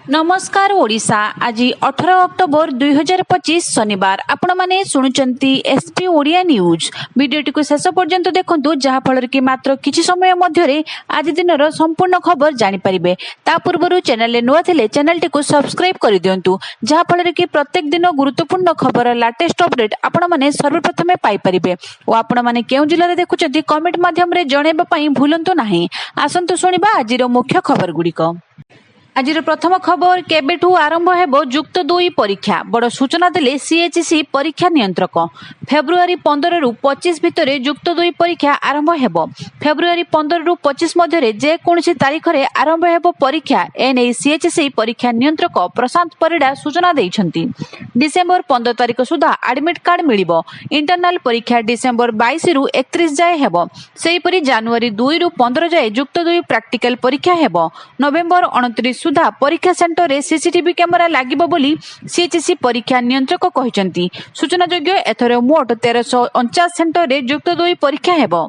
नमस्कार ओडिशा आज 18 अक्टोबर 2025 शनिवार आपण माने सुनुचंती एसपी ओडिया न्यूज वीडियोटी को शेष पर्यंत देखंतु जहा फलर कि मात्र किछि समय मध्यरे आज दिनर संपूर्ण खबर जानि परिबे ता पूर्वरु चैनल ले नुआ थिले चैनल टी को सब्सक्राइब करि दियंतु जहा फलर कि प्रत्येक दिन गुरुत्वपूर्ण खबर लेटेस्ट अपडेट आपण माने सर्वप्रथमे पाई परिबे ओ आपण माने केउ जिल्ला रे देखुचंती कमेंट माध्यम रे जणेबा पई भूलंतु नाही आसंतु सुनिबा आजिर मुख्य खबर गुडिको। आज प्रथम खबर केबेठू आरंभ हेबो युक्त 2 परीक्षा बड़ सूचना देले सीएचसी परीक्षा नियंत्रक फेब्रुआरी 15 रु 25 भितर युक्त 2 परीक्षा आरंभ हेबो फेब्रुआरी 15 रु 25 मध्य जे कोनसी तारीख रे आरंभ हेबो परीक्षा एने सीएचसी परीक्षा नियंत्रक प्रशांत परिडा सूचना दैछंती। डिसेंबर 15 तारीख सुधा एडमिट कार्ड मिलिबो इंटरनल परीक्षा डिसेंबर 22 रु 31 जाय हेबो सेही परी जनवरी 2 रु 15 जाय युक्त 2 प्रैक्टिकल परीक्षा हेबो नवेम्बर 29 सुधा परीक्षा सेंटर रे सीसीटीवी कैमेरा लागिबो बोली सीएचसी परीक्षा नियंत्रक कहिसंती। सूचना योग्य एथरे मोट 1349 सेंटर रे युक्त 2 परीक्षा हेबो।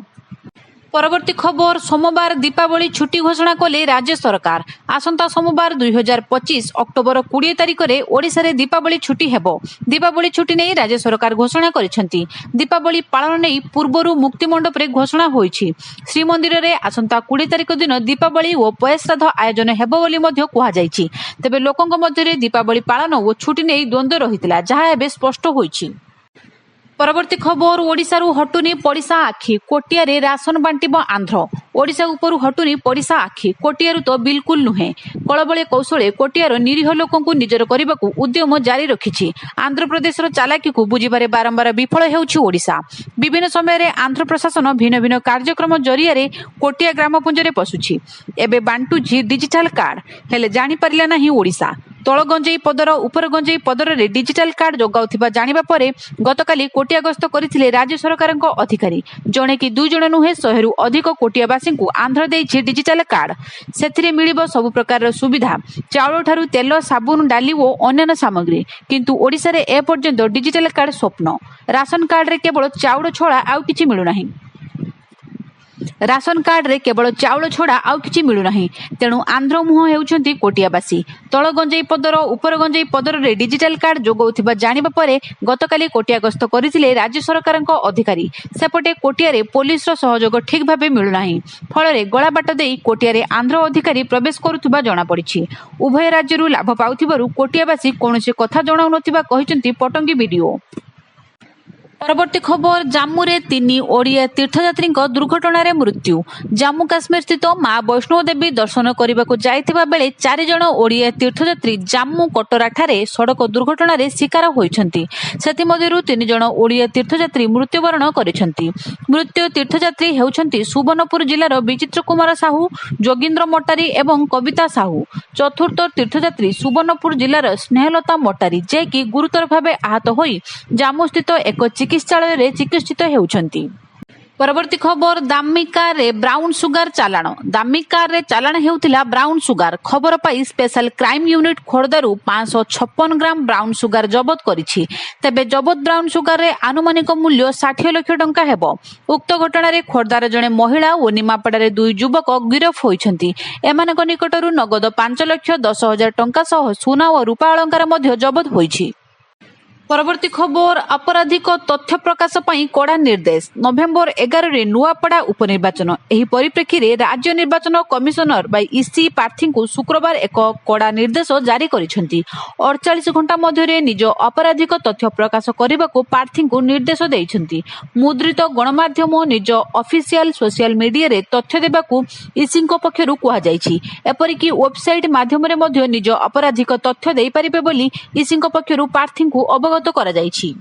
परवर्ती खबर सोमवार दीपावली छुट्टी घोषणा कले राज्य सरकार आसंता सोमवार 2025 अक्टोबर 20 तारिख रे ओडिसा रे दीपावली छुट्टी हेबो दीपावली छुट्टी नै राज्य सरकार घोषणा करिसेंती। दीपावली पालन नै पूर्वरु मुक्ति मंडप रे घोषणा होईछि श्रीमंदिर रे आसंता 20 तारिख दिन दीपावली ओ पयश्राद्ध आयोजन हेबो बोली मध्ये कुहा जाईछि। तबे लोकंक मध्ये रे दीपावली पालन ओ छुट्टी नै द्वंद्व रहितला जहा एबे स्पष्ट होईछि। परवर्ती खबर ओडिसा रु हटुनी पड़िसा आखि कोटिया रे राशन बांटिबो आंध्र ओडिसा उपरु हटुनी पड़िसा आखि कोटियारु तो बिल्कुल नुहे कळबळे कौशळे कोटियार निरीह लोकंकु निजर करबाकू उद्यम जारी रखिछि। आंध्र प्रदेश रो चालाकी को बुझिबारे बारंबार विफल हेउछि ओडिसा विभिन्न समय रे आंध्र प्रशासन भिन्न भिन्न कार्यक्रम जरिया रे कोटिया ग्रामपुंज रे पसुछि एबे बांटुछि डिजिटल कार्ड हेले जानि परिला नाही ओडिसा तळ गंजेई पदर उपर गंजेई पदर रे डिजिटल कार्ड जोगाउथिबा जानिबा परे गतकाली कोटिया गस्त करिथिले राज्य सरकारक अधिकारी जणे कि 2 जण नुहे 100 रु अधिक कोटियावासी को आंध्र देइछि डिजिटल कार्ड सेथिरे मिलिबो सब प्रकार सुविधा चाउल ठारू तेल साबुन डाली ओ अन्य सामग्री किंतु ओडिसा रे ए पर्यंत डिजिटल कार्ड स्वप्न राशन कार्ड रे केवल चाउल छळा आउ किछि मिलु नाही राशन कार्ड रे केवल चाउल छोड़ा आउ किछि मिलु नाही तेणु आंध्र मुह हेउछंती कोटियावासी तळ गंजेई पदर उपर गंजेई पदर रे डिजिटल कार्ड जोगौथिबा जानिबा परे गतकाली कोटिया गस्त करिथिले राज्य सरकारक अधिकारी सेपटे कोटिया रे पुलिस रो सहयोग ठीक भाबे मिलु नाही फल रे गळा बाट देई कोटिया रे आंध्र अधिकारी प्रवेश करुथिबा जणा पड़िछि। उभय राज्य रु लाभ पाउथिबारु कोटियावासी कोनोसी कथा जणाउ नथिबा कहिसंती पटंगी वीडियो। परवर्ती खबर जम्मू रे 3 ओडिया तीर्थयात्री दुर्घटना रे मृत्यु जम्मू काश्मीर स्थित मां वैष्णो देवी दर्शन करने को जाइथिबा बेले 4 जण ओडिया तीर्थयात्री जम्मू कटरा ठारे सड़क दुर्घटना रे शिकार होइछंती सेति मध्यरु 3 जण ओडिया तीर्थयात्री मृत्युवरण करिसंती। मृत्यु तीर्थयात्री हेउछंती सुवर्णपुर जिल्लार विचित्र कुमार साहू जोगींद्र मोटारी एवं कविता साहू चतुर्थ तीर्थयात्री सुवर्णपुर जिल्लार स्नेहलता मोटारी जे कि गुरुतर भावे आहत होई जम्मू स्थित एक चिकित्सालय रे चिकित्सित हेउछंती। परवर्ती खबर दामी कार रे ब्राउन सुगार चालाण दामी कार रे चालाण हेउथिला ब्राउन सुगार खबर पाई स्पेशल क्राइम यूनिट खोर्धारू 556 ग्राम ब्राउन सुगार जबत करिछि तेबे जबत ब्राउन सुगार रे आनुमानिक मूल्य 60 लाख टंका हेबो। उक्त घटना रे खोर्धार जणे महिला ओ निमापड़ा रे 2 युवक गिरफ होइछंती एमानक निकटरू नगद 5,10,000 टंका सह सोना ओ रूपा अलंकार मध्ये जबत होइछि। परवर्ती खबर आपराधिक तथ्य प्रकाश पई कड़ा निर्देश नवेम्बर 11 रे नुआपड़ा उपनिर्वाचन एही परिप्रेक्षी रे राज्य निर्वाचन कमिशनर बाई ईसी प्रार्थी को शुक्रवार एक कड़ा निर्देश जारी करिसेंती 48 घंटा मध्य निज आपराधिक तथ्य प्रकाश करने को प्रार्थी को निर्देश देइछंती। मुद्रित गणमाध्यम निज ऑफिशियल सोशल मीडिया रे तथ्य देबाकू ईसी पक्षरु कुहा जाईछि एपरिकी वेबसाइट माध्यम रे मध्य निज आपराधिक तथ्य देई परिबे बोली ईसी पक्षरु प्रार्थी को अवगत करा जाईछि।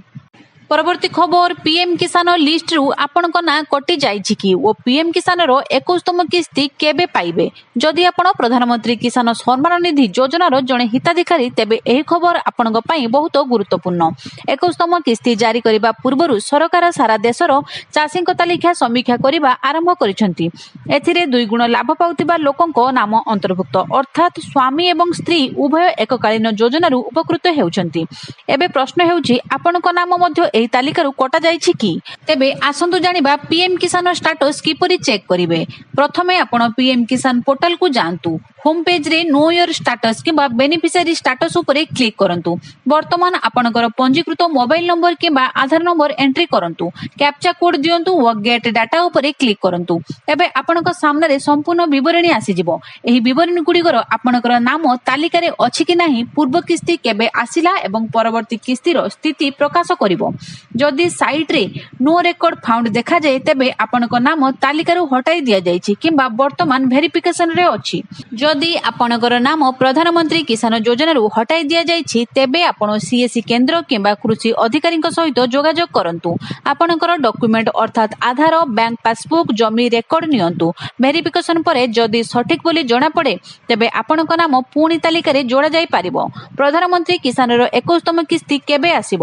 परवर्ती खबर पीएम किसान लिस्ट रु आपनक ना कटि जाइछि कि ओ पीएम किसान रो 21तम किस्ती केबे पाइबे जदि आपण प्रधानमंत्री किसान सम्मान निधि योजना रो जणे हिताधिकारी तेबे एही खबर आपनक पई बहुत गुरुत्वपूर्ण। 21तम किस्ती जारी करिबा पूर्वरु सरकार सारा देशर चाषीक तालिका समीक्षा करिबा आरंभ करिसंती एथिरे 2 गुण लाभ पाउतिबा लोकंक नाम अंतर्भुक्त अर्थात स्वामी एवं स्त्री उभय एककालीन योजना रु उपकृत हेउचंती। एबे प्रश्न हेउछि आपनक नाम मध्ये ଏହି ତାଲିକାରୁ କଟା ଯାଇଛି କି? ତେବେ ଆସନ୍ତୁ ଜାଣିବା ପିଏମ୍ କିଷାନ ଷ୍ଟାଟସ୍ କିପରି ଚେକ୍ କରିବେ। ପ୍ରଥମେ ଆପଣ ପିଏମ୍ କିଷାନ ପୋର୍ଟାଲକୁ ଯାଆନ୍ତୁ। ହୋମ୍ ପେଜରେ ନୋ ୟୋର ଷ୍ଟାଟସ୍ କିମ୍ବା ବେନିଫିସିଆରୀ ଷ୍ଟାଟସ୍ ଉପରେ କ୍ଲିକ୍ କରନ୍ତୁ। ବର୍ତ୍ତମାନ ଆପଣଙ୍କର ପଞ୍ଜୀକୃତ ମୋବାଇଲ ନମ୍ବର କିମ୍ବା ଆଧାର ନମ୍ବର ଏଣ୍ଟ୍ରି କରନ୍ତୁ। କ୍ୟାପ୍ଚା କୋଡ୍ ଦିଅନ୍ତୁ ଓ ଗେଟ୍ ଡାଟା ଉପରେ କ୍ଲିକ୍ କରନ୍ତୁ। ଏବେ ଆପଣଙ୍କ ସାମ୍ନାରେ ସମ୍ପୂର୍ଣ୍ଣ ବିବରଣୀ ଆସିଯିବ। ଏହି ବିବରଣୀଗୁଡ଼ିକର ଆପଣଙ୍କର ନାମ ତାଲିକାରେ ଅଛି କି ନାହିଁ, ପୂର୍ବ କିସ୍ତି କେବେ ଆସିଲା ଏବଂ ପରବର୍ତ୍ତୀ କିସ୍ତିର ସ୍ଥିତି ପ୍ରକାଶ କରିବ। ଯଦି ସାଇଟ୍ରେ ନୋ ରେକର୍ଡ ଫାଉଣ୍ଡ ଦେଖାଯାଏ, ତେବେ ଆପଣଙ୍କ ନାମ ତାଲିକାରୁ ହଟାଇ ଦିଆଯାଇଛି କିମ୍ବା ବର୍ତ୍ତମାନ ଭେରିଫିକେସନରେ ଅଛି। ଯଦି ଆପଣଙ୍କର ନାମ ପ୍ରଧାନମନ୍ତ୍ରୀ କିଷାନ ଯୋଜନାରୁ ହଟାଇ ଦିଆଯାଇଛି, ତେବେ ଆପଣ ସିଏସି କେନ୍ଦ୍ର କିମ୍ବା କୃଷି ଅଧିକାରୀଙ୍କ ସହିତ ଯୋଗାଯୋଗ କରନ୍ତୁ। ଆପଣଙ୍କର ଡକ୍ୟୁମେଣ୍ଟ ଅର୍ଥାତ୍ ଆଧାର, ବ୍ୟାଙ୍କ ପାସବୁକ୍, ଜମି ରେକର୍ଡ ନିଅନ୍ତୁ। ଭେରିଫିକେସନ ପରେ ଯଦି ସଠିକ୍ ବୋଲି ଜଣାପଡ଼େ, ତେବେ ଆପଣଙ୍କ ନାମ ପୁଣି ତାଲିକାରେ ଯୋଡ଼ାଯାଇ ପାରିବ। ପ୍ରଧାନମନ୍ତ୍ରୀ କିଷାନର 21ତମ କିସ୍ତି କେବେ ଆସିବ?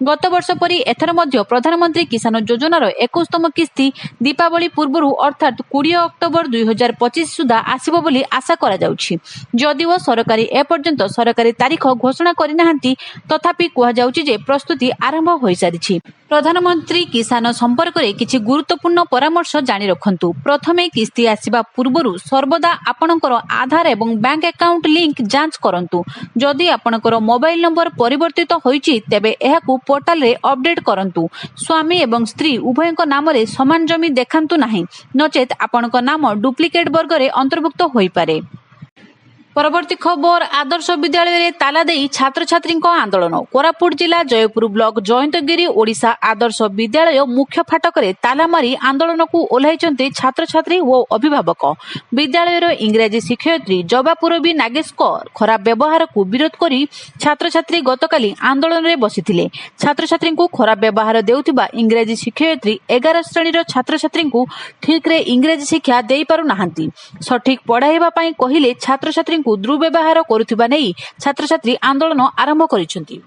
ଗତ ବର୍ଷ ପରି ଏଥର ମଧ୍ୟ ପ୍ରଧାନମନ୍ତ୍ରୀ କିଷାନ ଯୋଜନାର 21ତମ କିସ୍ତି ଦୀପାବଳି ପୂର୍ବରୁ ଅର୍ଥାତ୍ 20 ଅକ୍ଟୋବର 2025 ସୁଦ୍ଧା ଆସିବ ବୋଲି ଆଶା କରାଯାଉଛି। ଯଦିଓ ସରକାରୀ ଏପର୍ଯ୍ୟନ୍ତ ସରକାରୀ ତାରିଖ ଘୋଷଣା କରିନାହାନ୍ତି, ତଥାପି କୁହାଯାଉଛି ଯେ ପ୍ରସ୍ତୁତି ଆରମ୍ଭ ହୋଇସାରିଛି। ପ୍ରଧାନମନ୍ତ୍ରୀ କିଷାନ ସମ୍ପର୍କରେ କିଛି ଗୁରୁତ୍ୱପୂର୍ଣ୍ଣ ପରାମର୍ଶ ଜାଣି ରଖନ୍ତୁ। ପ୍ରଥମେ, କିସ୍ତି ଆସିବା ପୂର୍ବରୁ ସର୍ବଦା ଆପଣଙ୍କର ଆଧାର ଏବଂ ବ୍ୟାଙ୍କ ଆକାଉଣ୍ଟ ଲିଙ୍କ ଯାଞ୍ଚ କରନ୍ତୁ। ଯଦି ଆପଣଙ୍କର ମୋବାଇଲ ନମ୍ବର ପରିବର୍ତ୍ତିତ ହୋଇଛି, ତେବେ ଏହାକୁ ପୋର୍ଟାଲରେ ଅପଡେଟ୍ କରନ୍ତୁ। ସ୍ୱାମୀ ଏବଂ ସ୍ତ୍ରୀ ଉଭୟଙ୍କ ନାମରେ ସମାନ ଜମି ଦେଖାନ୍ତୁ ନାହିଁ, ନଚେତ୍ ଆପଣଙ୍କ ନାମ ଡୁପ୍ଲିକେଟ୍ ବର୍ଗରେ ଅନ୍ତର୍ଭୁକ୍ତ ହୋଇପାରେ। ପରବର୍ତ୍ତୀ ଖବର, ଆଦର୍ଶ ବିଦ୍ୟାଳୟରେ ତାଲା ଦେଇ ଛାତ୍ରଛାତ୍ରୀଙ୍କ ଆନ୍ଦୋଳନ। କୋରାପୁଟ ଜିଲ୍ଲା ଜୟପୁର ବ୍ଲକ ଜୟନ୍ତଗିରି ଓଡ଼ିଶା ଆଦର୍ଶ ବିଦ୍ୟାଳୟ ମୁଖ୍ୟ ଫାଟକରେ ତାଲା ମାରି ଆନ୍ଦୋଳନକୁ ଓହ୍ଲାଇଛନ୍ତି ଛାତ୍ରଛାତ୍ରୀ ଓ ଅଭିଭାବକ। ବିଦ୍ୟାଳୟର ଇଂରାଜୀ ଶିକ୍ଷୟିତ୍ରୀ ଜବାପୁରବୀ ନାଗେଶଙ୍କ ଖରାପ ବ୍ୟବହାରକୁ ବିରୋଧ କରି ଛାତ୍ରଛାତ୍ରୀ ଗତକାଲି ଆନ୍ଦୋଳନରେ ବସିଥିଲେ। ଛାତ୍ରଛାତ୍ରୀଙ୍କୁ ଖରାପ ବ୍ୟବହାର ଦେଉଥିବା ଇଂରାଜୀ ଶିକ୍ଷୟିତ୍ରୀ 11 ଶ୍ରେଣୀର ଛାତ୍ରଛାତ୍ରୀଙ୍କୁ ଠିକ୍ରେ ଇଂରାଜୀ ଶିକ୍ଷା ଦେଇପାରୁନାହାନ୍ତି। ସଠିକ୍ ପଢ଼ାଇବା ପାଇଁ କହିଲେ ଛାତ୍ରଛାତ୍ରୀଙ୍କୁ ଦୁର୍ବ୍ୟବହାର କରୁଥିବା ନେଇ ଛାତ୍ରଛାତ୍ରୀ ଆନ୍ଦୋଳନ ଆରମ୍ଭ କରିଛନ୍ତି।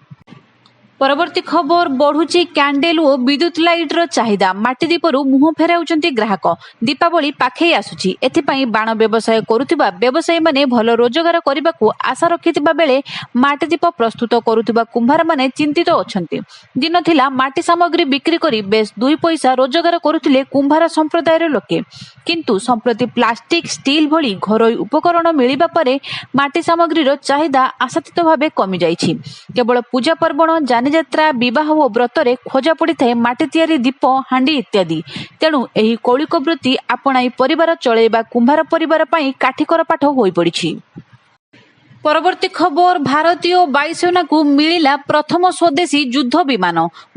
ପରବର୍ତ୍ତୀ ଖବର, ବଢୁଛି କ୍ୟାଣ୍ଡେଲ ଓ ବିଦ୍ୟୁତ ଲାଇଟର ଚାହିଦା। ମାଟିଦୀପରୁ ମୁହଁ ଫେରାଉଛନ୍ତି ଗ୍ରାହକ। ଦୀପାବଳି ପାଖେଇ ଆସୁଛି। ଏଥିପାଇଁ ବାଣ ବ୍ୟବସାୟ କରୁଥିବା ବ୍ୟବସାୟୀମାନେ ଭଲ ରୋଜଗାର କରିବାକୁ ଆଶା ରଖିଥିବା ବେଳେ ମାଟିଦୀପ ପ୍ରସ୍ତୁତ କରୁଥିବା କୁମ୍ଭାରମାନେ ଚିନ୍ତିତ ଅଛନ୍ତି। ଦିନ ଥିଲା ମାଟି ସାମଗ୍ରୀ ବିକ୍ରି କରି ବେଶ୍ 2 ପଇସା ରୋଜଗାର କରୁଥିଲେ କୁମ୍ଭାର ସମ୍ପ୍ରଦାୟର ଲୋକେ। କିନ୍ତୁ ସମ୍ପ୍ରତି ପ୍ଲାଷ୍ଟିକ, ଷ୍ଟିଲ୍ ଭଳି ଘରୋଇ ଉପକରଣ ମିଳିବା ପରେ ମାଟି ସାମଗ୍ରୀର ଚାହିଦା ଆଶାତୀତ ଭାବେ କମିଯାଇଛି। କେବଳ ପୂଜା ପର୍ବଣ, ଯାନିଯାତ୍ରା, ବିବାହ ଓ ବ୍ରତରେ ଖୋଜା ପଡ଼ିଥାଏ ମାଟି ତିଆରି ଦୀପ, ହାଣ୍ଡି ଇତ୍ୟାଦି। ତେଣୁ ଏହି କୌଳିକ ବୃତ୍ତି ଆପଣାଇ ପରିବାର ଚଳାଇବା କୁମ୍ଭାର ପରିବାର ପାଇଁ କାଠିକର ପାଠ ହୋଇପଡ଼ିଛି। ପରବର୍ତ୍ତୀ ଖବର, ଭାରତୀୟ ବାୟୁସେନାକୁ ମିଳିଲା ପ୍ରଥମ ସ୍ୱଦେଶୀ ଯୁଦ୍ଧ ବିମାନ।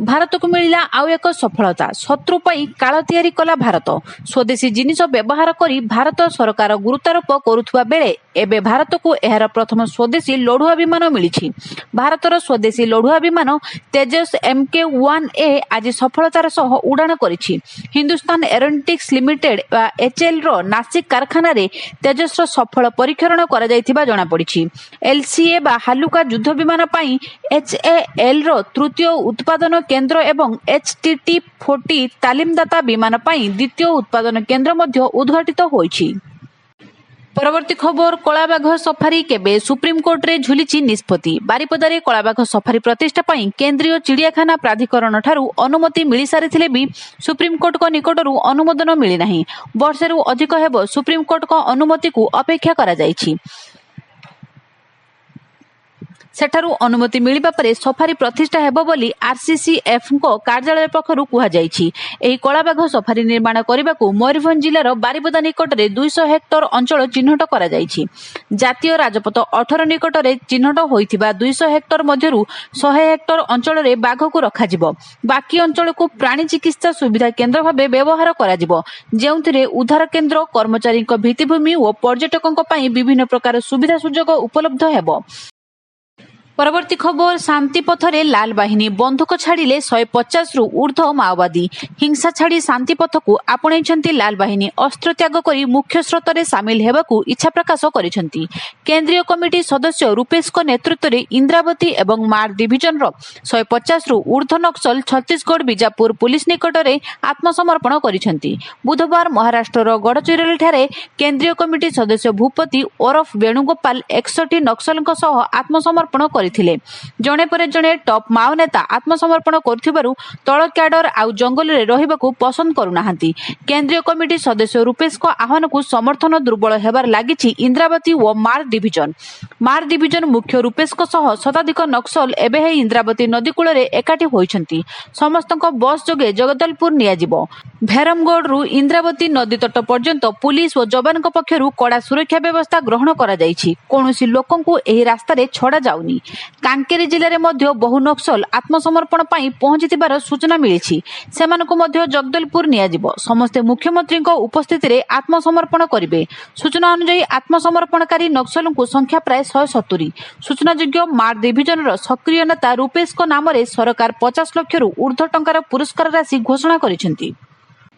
ଭାରତକୁ ମିଳିଲା ଆଉ ଏକ ସଫଳତା। ଶତ୍ରୁ ପାଇଁ କାଳ ତିଆରି କଲା ଭାରତ। ସ୍ୱଦେଶୀ ଜିନିଷ ବ୍ୟବହାର କରି ଭାରତ ସରକାର ଗୁରୁତ୍ୱାରୋପ କରୁଥିବା ବେଳେ ଏବେ ଭାରତକୁ ଏହାର ପ୍ରଥମ ସ୍ୱଦେଶୀ ଲଢୁଆ ବିମାନ ମିଳିଛି। ଭାରତର ସ୍ୱଦେଶୀ ଲଢୁଆ ବିମାନ ତେଜସ୍ MK-1A ଆଜି ସଫଳତାର ସହ ଉଡ଼ାଣ କରିଛି। ହିନ୍ଦୁସ୍ତାନ ଏରୋନଟିକ୍ସ ଲିମିଟେଡ୍ HALର ନାସିକ କାରଖାନାରେ ତେଜସ୍ର ସଫଳ ପରୀକ୍ଷଣ କରାଯାଇଥିବା ଜଣାପଡ଼ିଛି। LCA ବା ହାଲୁକା ଯୁଦ୍ଧ ବିମାନ ପାଇଁ HALର ତୃତୀୟ ଉତ୍ପାଦନ କେନ୍ଦ୍ର ଏବଂ HTT-40 ତାଲିମଦାତା ବିମାନ ପାଇଁ ଦ୍ୱିତୀୟ ଉତ୍ପାଦନ କେନ୍ଦ୍ର ମଧ୍ୟ ଉଦ୍ଘାଟିତ ହୋଇଛି। ପରବର୍ତ୍ତୀ ଖବର, କଳାବାଘ ସଫାରୀ କେବେ? ସୁପ୍ରିମକୋର୍ଟରେ ଝୁଲିଛି ନିଷ୍ପତ୍ତି। ବାରିପଦାରେ କଳାବାଘ ସଫାରୀ ପ୍ରତିଷ୍ଠା ପାଇଁ କେନ୍ଦ୍ରୀୟ ଚିଡ଼ିଆଖାନା ପ୍ରାଧିକରଣଠାରୁ ଅନୁମତି ମିଳିସାରିଥିଲେ ବି ସୁପ୍ରିମକୋର୍ଟଙ୍କ ନିକଟରୁ ଅନୁମୋଦନ ମିଳିନାହିଁ। ବର୍ଷେରୁ ଅଧିକ ହେବ ସୁପ୍ରିମକୋର୍ଟଙ୍କ ଅନୁମତିକୁ ଅପେକ୍ଷା କରାଯାଇଛି। ସେଠାରୁ ଅନୁମତି ମିଳିବା ପରେ ସଫାରୀ ପ୍ରତିଷ୍ଠା ହେବ ବୋଲି RCCFଙ୍କ କାର୍ଯ୍ୟାଳୟ ପକ୍ଷରୁ କୁହାଯାଇଛି। ଏହି କଳାବାଘ ସଫାରୀ ନିର୍ମାଣ କରିବାକୁ ମୟୂରଭଞ୍ଜ ଜିଲ୍ଲାର ବାରିପଦା ନିକଟରେ 200 ହେକ୍ଟର ଅଞ୍ଚଳ ଚିହ୍ନଟ କରାଯାଇଛି। ଜାତୀୟ ରାଜପଥ 18 ନିକଟରେ ଚିହ୍ନଟ ହୋଇଥିବା 200 ହେକ୍ଟର ମଧ୍ୟରୁ 100 ହେକ୍ଟର ଅଞ୍ଚଳରେ ବାଘକୁ ରଖାଯିବ। ବାକି ଅଞ୍ଚଳକୁ ପ୍ରାଣୀ ଚିକିତ୍ସା ସୁବିଧା କେନ୍ଦ୍ର ଭାବେ ବ୍ୟବହାର କରାଯିବ, ଯେଉଁଥିରେ ଉଦ୍ଧାର କେନ୍ଦ୍ର, କର୍ମଚାରୀଙ୍କ ଭିତ୍ତିଭୂମି ଓ ପର୍ଯ୍ୟଟକଙ୍କ ପାଇଁ ବିଭିନ୍ନ ପ୍ରକାର ସୁବିଧା ସୁଯୋଗ ଉପଲବ୍ଧ ହେବ। ପରବର୍ତ୍ତୀ ଖବର, ଶାନ୍ତି ପଥରେ ଲାଲ ବାହିନୀ ବନ୍ଧୁକ ଛାଡ଼ିଲେ 150ରୁ ଉର୍ଦ୍ଧ୍ୱ ମାଓବାଦୀ। ହିଂସା ଛାଡ଼ି ଶାନ୍ତି ପଥକୁ ଆପଣେଇଛନ୍ତି ଲାଲ ବାହିନୀ। ଅସ୍ତ୍ର ତ୍ୟାଗ କରି ମୁଖ୍ୟ ସ୍ରୋତରେ ସାମିଲ ହେବାକୁ ଇଚ୍ଛା ପ୍ରକାଶ କରିଛନ୍ତି। କେନ୍ଦ୍ରୀୟ କମିଟି ସଦସ୍ୟ ରୂପେଶଙ୍କ ନେତୃତ୍ୱରେ ଇନ୍ଦ୍ରାବତୀ ଏବଂ ମାର ଡିଭିଜନର 150ରୁ ଉର୍ଦ୍ଧ୍ୱ ନକ୍ସଲ ଛତିଶଗଡ଼ ବିଜାପୁର ପୁଲିସ ନିକଟରେ ଆତ୍ମସମର୍ପଣ କରିଛନ୍ତି। ବୁଧବାର ମହାରାଷ୍ଟ୍ରର ଗଡ଼ଚିରୋଲିଠାରେ କେନ୍ଦ୍ରୀୟ କମିଟି ସଦସ୍ୟ ଭୂପତି ଓରଫ ବେଣୁଗୋପାଳ 61 ନକ୍ସଲଙ୍କ ସହ ଆତ୍ମସମର୍ପଣ କରିଥିଲେ। ଜଣେ ପରେ ଜଣେ ଟପ୍ ମାଓ ନେତା ଆତ୍ମସମର୍ପଣ କରୁଥିବାରୁ ତଳ କ୍ୟାଡର ଆଉ ଜଙ୍ଗଲରେ ରହିବାକୁ ପସନ୍ଦ କରୁନାହାନ୍ତି। କେନ୍ଦ୍ରୀୟ କମିଟି ସଦସ୍ୟ ରୂପେଶଙ୍କ ଆହ୍ୱାନକୁ ସମର୍ଥନ ଦୁର୍ବଳ ହେବାର ଲାଗିଛି ଇନ୍ଦ୍ରାବତୀ ଓ ମାର୍ଗ ଡିଭିଜନ। ମାର୍ଗ ଡିଭିଜନ ମୁଖ୍ୟ ରୂପେଶଙ୍କ ସହ ଶତାଧିକ ନକ୍ସଲ ଏବେ ଏହି ଇନ୍ଦ୍ରାବତୀ ନଦୀ କୂଳରେ ଏକାଠି ହୋଇଛନ୍ତି। ସମସ୍ତଙ୍କ ବସ୍ ଯୋଗେ ଜଗଦଲପୁର ନିଆଯିବ। ଭେରମଗଡ଼ରୁ ଇନ୍ଦ୍ରାବତୀ ନଦୀ ତଟ ପର୍ଯ୍ୟନ୍ତ ପୁଲିସ ଓ ଯବାନଙ୍କ ପକ୍ଷରୁ କଡ଼ା ସୁରକ୍ଷା ବ୍ୟବସ୍ଥା ଗ୍ରହଣ କରାଯାଇଛି। କୌଣସି ଲୋକଙ୍କୁ ଏହି ରାସ୍ତାରେ ଛଡ଼ା ଯାଉନି। କାଙ୍କେରୀ ଜିଲ୍ଲାରେ ମଧ୍ୟ ବହୁ ନକ୍ସଲ ଆତ୍ମସମର୍ପଣ ପାଇଁ ପହଞ୍ଚିଥିବାର ସୂଚନା ମିଳିଛି। ସେମାନଙ୍କୁ ମଧ୍ୟ ଜଗଦଲପୁର ନିଆଯିବ। ସମସ୍ତେ ମୁଖ୍ୟମନ୍ତ୍ରୀଙ୍କ ଉପସ୍ଥିତିରେ ଆତ୍ମସମର୍ପଣ କରିବେ। ସୂଚନା ଅନୁଯାୟୀ ଆତ୍ମସମର୍ପଣକାରୀ ନକ୍ସଲଙ୍କ ସଂଖ୍ୟା ପ୍ରାୟ 170। ସୂଚନାଯୋଗ୍ୟ ମାର୍ଗ ଡିଭିଜନର ସକ୍ରିୟ ନେତା ରୂପେଶଙ୍କ ନାମରେ ସରକାର 50 ଲକ୍ଷରୁ ଉର୍ଦ୍ଧ୍ୱ ଟଙ୍କାର ପୁରସ୍କାର ରାଶି ଘୋଷଣା କରିଛନ୍ତି।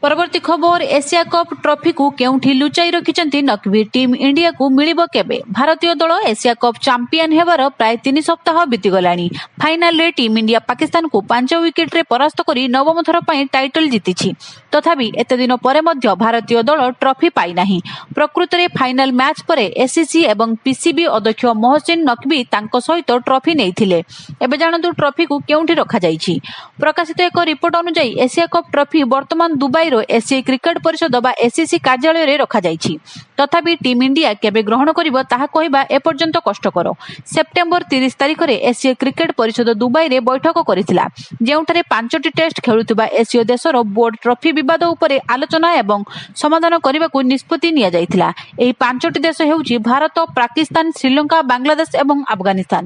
ପରବର୍ତ୍ତୀ ଖବର, ଏସିଆ କପ୍ ଟ୍ରଫିକୁ କେଉଁଠି ଲୁଚାଇ ରଖିଛନ୍ତି ନକ୍ଭି? ଟିମ୍ ଇଣ୍ଡିଆକୁ ମିଳିବ କେବେ? ଭାରତୀୟ ଦଳ ଏସିଆ କପ୍ ଚାମ୍ପିୟନ ହେବାର ପ୍ରାୟ 3 ସପ୍ତାହ ବିତିଗଲାଣି। ଫାଇନାଲରେ ଟିମ୍ ଇଣ୍ଡିଆ ପାକିସ୍ତାନକୁ 5 ୱିକେଟରେ ପରାସ୍ତ କରି ନବମ ଥର ପାଇଁ ଟାଇଟଲ ଜିତିଛି। ତଥାପି ଏତେ ଦିନ ପରେ ମଧ୍ୟ ଭାରତୀୟ ଦଳ ଟ୍ରଫି ପାଇନାହିଁ। ପ୍ରକୃତରେ ଫାଇନାଲ ମ୍ୟାଚ୍ ପରେ ଏସିସି ଏବଂ ପିସିବି ଅଧ୍ୟକ୍ଷ ମହସିନ ନକ୍ଭି ତାଙ୍କ ସହିତ ଟ୍ରଫି ନେଇଥିଲେ। ଏବେ ଜାଣନ୍ତୁ ଟ୍ରଫିକୁ କେଉଁଠି ରଖାଯାଇଛି। ପ୍ରକାଶିତ ଏକ ରିପୋର୍ଟ ଅନୁଯାୟୀ ଏସିଆ କପ୍ ଟ୍ରଫି ବର୍ତ୍ତମାନ ଦୁବାଇର ଏସିଆ କ୍ରିକେଟ ପରିଷଦ ବା ଏସିସି କାର୍ଯ୍ୟାଳୟରେ ରଖାଯାଇଛି। ତଥାପି ଟିମ୍ ଇଣ୍ଡିଆ କେବେ ଗ୍ରହଣ କରିବ ତାହା କହିବା ଏପର୍ଯ୍ୟନ୍ତ କଷ୍ଟକର। ସେପ୍ଟେମ୍ବର 30 ତାରିଖରେ ଏସିଆ କ୍ରିକେଟ ପରିଷଦ ଦୁବାଇରେ ବୈଠକ କରିଥିଲା, ଯେଉଁଠାରେ 5ଟି ଟେଷ୍ଟ ଖେଳୁଥିବା ଏସୀୟ ଦେଶର ବୋର୍ଡ ଟ୍ରଫି ବିବାଦ ଉପରେ ଆଲୋଚନା ଏବଂ ସମାଧାନ କରିବାକୁ ନିଷ୍ପତ୍ତି ନିଆଯାଇଥିଲା। ଏହି 5ଟି ଦେଶ ହେଉଛି ଭାରତ, ପାକିସ୍ତାନ, ଶ୍ରୀଲଙ୍କା, ବାଂଲାଦେଶ ଏବଂ ଆଫଗାନିସ୍ତାନ।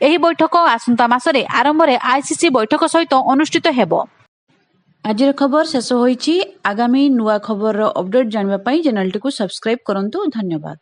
ଏହି ବୈଠକ ଆସନ୍ତା ମାସରେ ଆରମ୍ଭରେ ଆଇସିସି ବୈଠକ ସହିତ ଅନୁଷ୍ଠିତ ହେବ। ଆଜିର ଖବର ଶେଷ ହୋଇଛି। ଆଗାମୀ ନୂଆ ଖବରର ଅପଡେଟ୍ ଜାଣିବା ପାଇଁ ଚ୍ୟାନେଲଟିକୁ ସବସ୍କ୍ରାଇବ କରନ୍ତୁ। ଧନ୍ୟବାଦ।